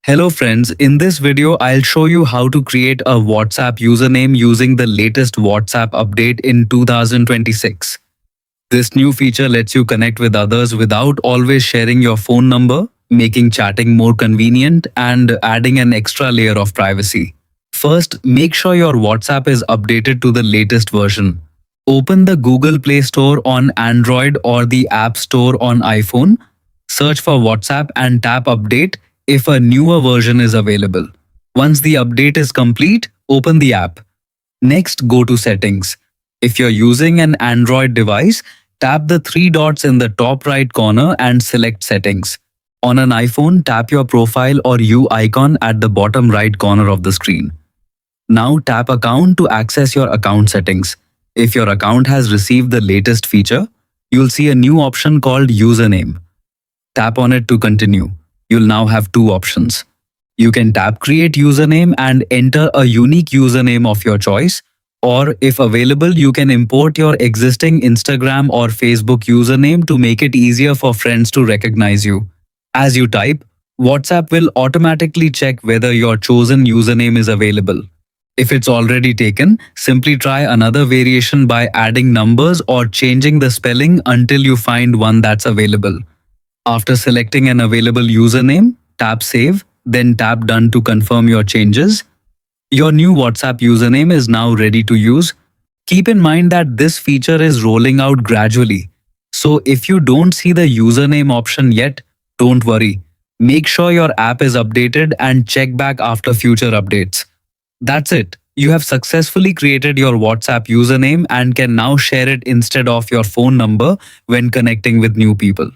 Hello friends, in this video I'll show you how to create a WhatsApp username using the latest WhatsApp update in 2026. This new feature lets you connect with others without always sharing your phone number, making chatting more convenient and adding an extra layer of privacy. First, make sure your WhatsApp is updated to the latest version. Open the Google Play Store on Android or the App Store on iPhone. Search for WhatsApp and tap Update if a newer version is available. Once the update is complete, open the app. Next, go to Settings. If you're using an Android device, tap the three dots in the top right corner and select Settings. On an iPhone, tap your profile or U icon at the bottom right corner of the screen. Now tap Account to access your account settings. If your account has received the latest feature, you'll see a new option called Username. Tap on it to continue. You'll now have two options. You can tap Create Username and enter a unique username of your choice, or if available, you can import your existing Instagram or Facebook username to make it easier for friends to recognize you. As you type, WhatsApp will automatically check whether your chosen username is available. If it's already taken, simply try another variation by adding numbers or changing the spelling until you find one that's available. After selecting an available username, tap Save, then tap Done to confirm your changes. Your new WhatsApp username is now ready to use. Keep in mind that this feature is rolling out gradually. So if you don't see the username option yet, don't worry. Make sure your app is updated and check back after future updates. That's it. You have successfully created your WhatsApp username and can now share it instead of your phone number when connecting with new people.